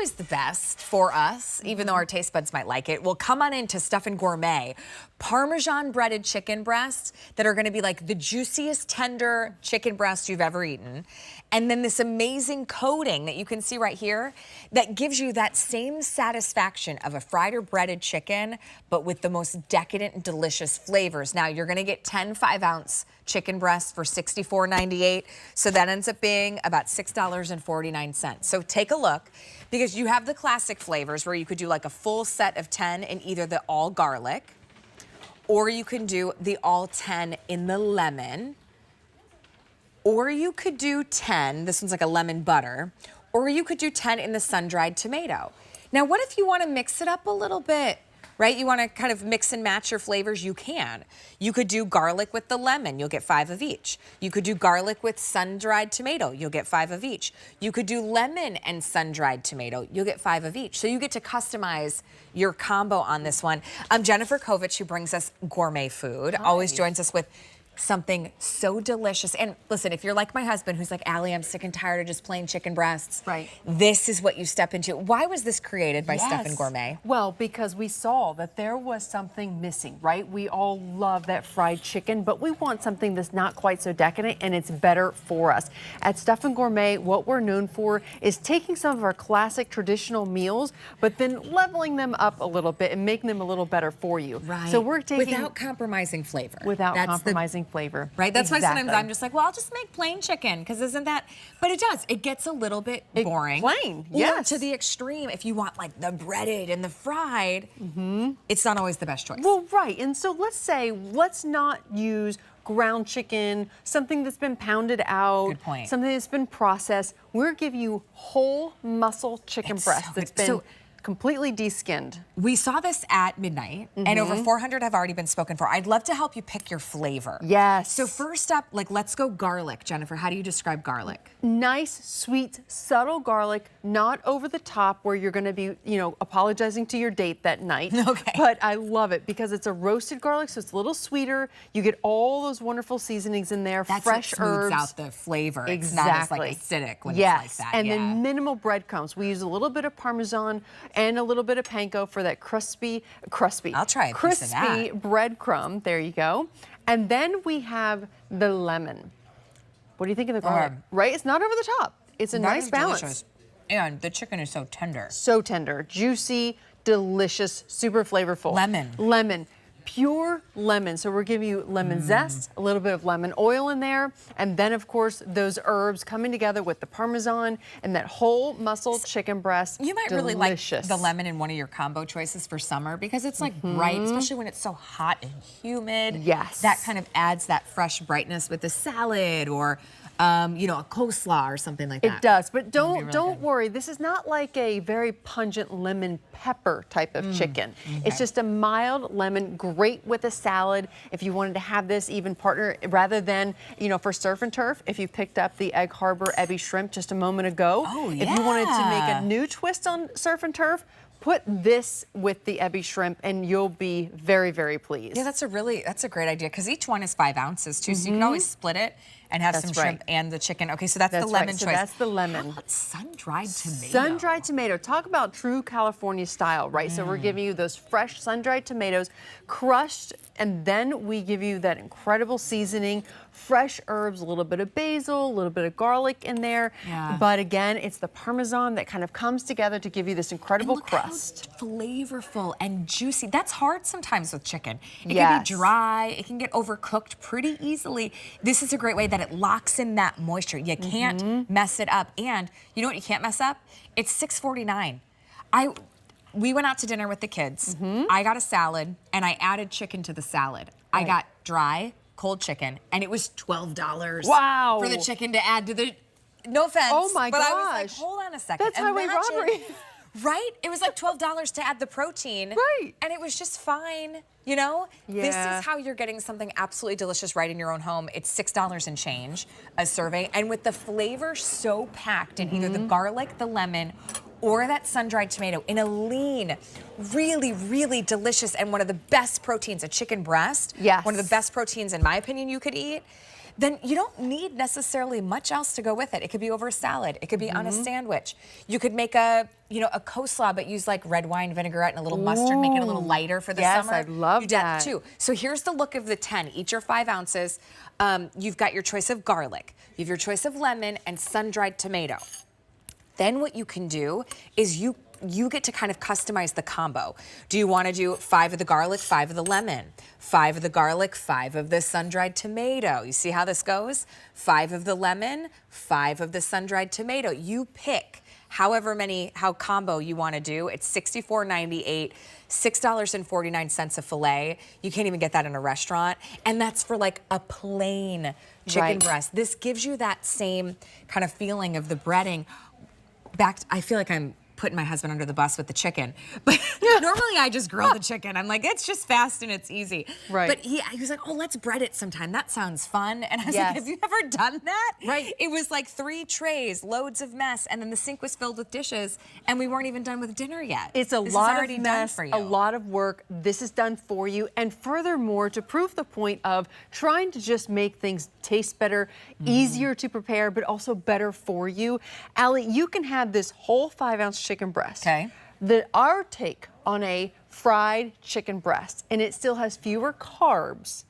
always the best for us, even though our taste buds might like it. Well, come on into Stuffin Gourmet. Parmesan breaded chicken breasts that are gonna be like the juiciest, tender chicken breast you've ever eaten. And then this amazing coating that you can see right here that gives you that same satisfaction of a fried or breaded chicken, but with the most decadent and delicious flavors. Now, you're gonna get 10 5-ounce chicken breasts for $64.98. So that ends up being about $6.49. So take a look, because you have the classic flavors where you could do like a full set of 10 in either the all garlic, or you can do the all 10 in the lemon, or you could do 10, this one's like a lemon butter, or you could do 10 in the sun-dried tomato. Now, what if you want to mix it up a little bit, right? You want to kind of mix and match your flavors, you can. You could do garlic with the lemon, you'll get 5 of each. You could do garlic with sun-dried tomato, you'll get 5 of each. You could do lemon and sun-dried tomato, you'll get 5 of each. So you get to customize your combo on this one. Jennifer Kovich, who brings us gourmet food, always joins us with something so delicious. And listen, if you're like my husband, who's like, Allie, I'm sick and tired of just plain chicken breasts. Right. This is what you step into. Why was this created by Stuffin Gourmet? Well, because we saw that there was something missing, right? We all love that fried chicken, but we want something that's not quite so decadent, and it's better for us. At Stuffin Gourmet, what we're known for is taking some of our classic traditional meals, but then leveling them up a little bit and making them a little better for you. Right. So we're taking... Without compromising flavor. Without compromising flavor. Right? That's why sometimes I'm just like, well, I'll just make plain chicken, because isn't that... But it does. It gets a little bit boring. Plain, Or yes. to the extreme, if you want like the breaded and the fried, it's not always the best choice. Well, right. And so let's not use ground chicken, something that's been pounded out, Good point. something that's been processed. We're giving you whole muscle chicken breast so that's good. been completely de-skinned. We saw this at midnight, and over 400 have already been spoken for. I'd love to help you pick your flavor. Yes. So first up, like, let's go garlic. Jennifer, how do you describe garlic? Nice, sweet, subtle garlic, not over the top where you're going to be, apologizing to your date that night. Okay. But I love it because it's a roasted garlic, so it's a little sweeter. You get all those wonderful seasonings in there, That's fresh what smooths herbs. out the flavor. Exactly. It's not as like acidic when it's like that. And then minimal breadcrumbs. We use a little bit of Parmesan and a little bit of panko for that crispy. I'll try a piece of that. Crispy breadcrumb. There you go. And then we have the lemon. What do you think of the garlic? Right? It's not over the top. It's a nice balance. Delicious. And the chicken is so tender. So tender, juicy, delicious, super flavorful. Lemon. Lemon. Pure lemon. So we're giving you lemon zest, a little bit of lemon oil in there, and then of course those herbs coming together with the Parmesan and that whole muscle chicken breast. You might really like the lemon in one of your combo choices for summer, because it's like bright, especially when it's so hot and humid. Yes. That kind of adds that fresh brightness with a salad or a coleslaw or something like that. It does, but don't worry. This is not like a very pungent lemon pepper type of chicken. Okay. It's just a mild lemon, great with a salad. If you wanted to have this even partner, rather than, for surf and turf, if you picked up the Egg Harbor Ebi shrimp just a moment ago. Oh, yeah. If you wanted to make a new twist on surf and turf, put this with the Ebi shrimp and you'll be very, very pleased. Yeah, that's a great idea, because each one is 5 ounces too, so you can always split it and have some shrimp and the chicken. Okay, so that's the lemon choice. So that's the lemon. How about sun-dried tomato? Sun-dried tomato. Talk about true California style, right? So we're giving you those fresh sun-dried tomatoes, crushed, and then we give you that incredible seasoning, fresh herbs, a little bit of basil, a little bit of garlic in there. Yeah. But again, it's the Parmesan that kind of comes together to give you this incredible crust. How flavorful and juicy. That's hard sometimes with chicken. It can Yes. be dry. It can get overcooked pretty easily. This is a great way that it locks in that moisture. You can't mess it up. And you know what you can't mess up? It's $6.49. We went out to dinner with the kids. I got a salad and I added chicken to the salad. I got dry, cold chicken, and it was $12. Wow. For the chicken to add to the, no offense. Oh my but gosh. I was like, hold on a second. That's highway robbery. Right? It was like $12 to add the protein. Right. And it was just fine, This Yeah. is how you're getting something absolutely delicious right in your own home. It's $6 and change a serving. And with the flavor so packed in either the garlic, the lemon, or that sun-dried tomato in a lean, really, really delicious and one of the best proteins, a chicken breast. Yes. One of the best proteins, in my opinion, you could eat. then you don't need necessarily much else to go with it. It could be over a salad. It could be on a sandwich. You could make a coleslaw, but use like red wine vinaigrette and a little mustard, make it a little lighter for the summer. Yes, I'd love that. Too. So here's the look of the 10. Each are 5 ounces. You've got your choice of garlic. You have your choice of lemon and sun-dried tomato. Then what you can do is you get to kind of customize the combo. Do you want to do 5 of the garlic, 5 of the lemon, 5 of the garlic, 5 of the sun-dried tomato? You see how this goes? 5 of the lemon, 5 of the sun-dried tomato. You pick how combo you want to do. It's $64.98, $6.49 a fillet. You can't even get that in a restaurant. And that's for like a plain chicken breast. This gives you that same kind of feeling of the breading. I feel like I'm putting my husband under the bus with the chicken. But normally I just grill the chicken. I'm like, it's just fast and it's easy. Right. But he was like, oh, let's bread it sometime. That sounds fun. And I was like, have you ever done that? Right. It was like 3 trays, loads of mess, and then the sink was filled with dishes, and we weren't even done with dinner yet. It's a lot of mess, a lot of work. This is done for you. And furthermore, to prove the point of trying to just make things taste better, easier to prepare, but also better for you, Allie, you can have this whole 5-ounce chicken breast. Okay. Our take on a fried chicken breast, and it still has fewer carbs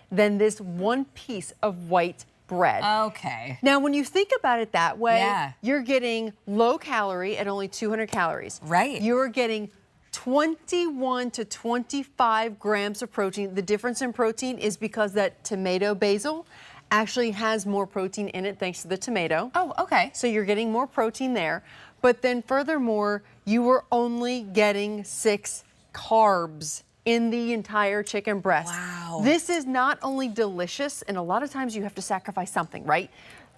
than this one piece of white bread. Okay. Now, when you think about it that way, Yeah. you're getting low calorie at only 200 calories. Right. You're getting 21 to 25 grams of protein. The difference in protein is because that tomato basil actually has more protein in it thanks to the tomato. Oh, okay. So you're getting more protein there. But then furthermore, you were only getting 6 carbs in the entire chicken breast. Wow. This is not only delicious, and a lot of times you have to sacrifice something, right?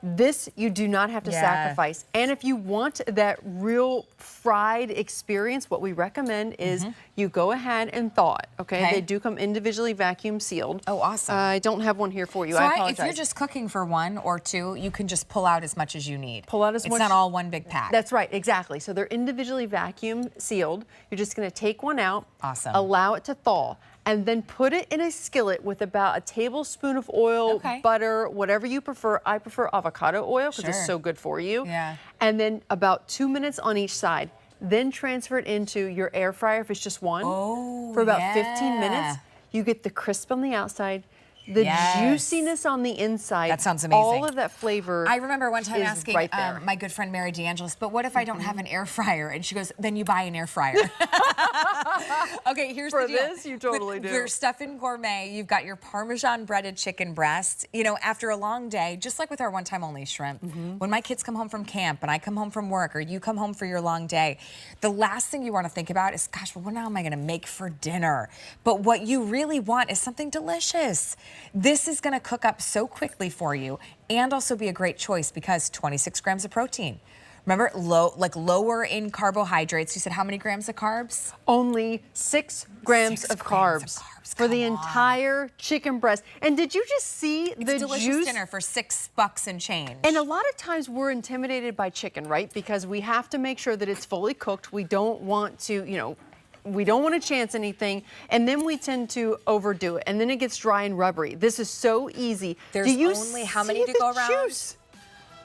This you do not have to sacrifice. And if you want that real fried experience, what we recommend is you go ahead and thaw it, okay? They do come individually vacuum sealed. Oh, awesome. I don't have one here for you, So I apologize. if you're just cooking for 1 or 2, you can just pull out as much as you need. Pull out as much. It's not all one big pack. That's right, exactly. So they're individually vacuum sealed. You're just gonna take one out, allow it to thaw, and then put it in a skillet with about a tablespoon of oil, butter, whatever you prefer. I prefer avocado oil because it's so good for you. Yeah. And then about 2 minutes on each side. Then transfer it into your air fryer if it's just one. For about 15 minutes. You get the crisp on the outside, the juiciness on the inside. That sounds amazing. All of that flavor. I remember one time asking right there. my good friend Mary DeAngelis, but what if I don't have an air fryer? And she goes, then you buy an air fryer. Okay, here's the deal. For this, you totally do. Your Stuffin Gourmet, you've got your Parmesan breaded chicken breast. You know, after a long day, just like with our one-time only shrimp, when my kids come home from camp and I come home from work or you come home for your long day, the last thing you want to think about is, gosh, well, what now am I going to make for dinner? But what you really want is something delicious. This is going to cook up so quickly for you and also be a great choice because 26 grams of protein. Remember, lower in carbohydrates. You said how many grams of carbs? Only 6 grams of carbs for the entire chicken breast. And did you just see the delicious juice? Dinner for $6 and change. And a lot of times we're intimidated by chicken, right? Because we have to make sure that it's fully cooked. We don't want to, we don't want to chance anything, and then we tend to overdo it, and then it gets dry and rubbery. This is so easy. There's only how many to go around? Juice?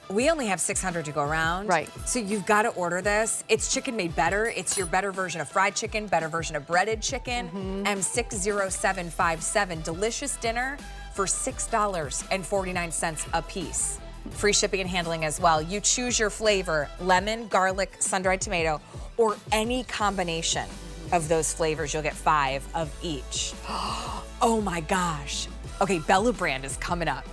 We only have 600 to go around. Right. So you've got to order this. It's chicken made better. It's your better version of fried chicken, better version of breaded chicken. M60757. Delicious dinner for $6.49 a piece. Free shipping and handling as well. You choose your flavor, lemon, garlic, sun-dried tomato, or any combination of those flavors. You'll get 5 of each. Oh my gosh. Okay, Bella Brand is coming up.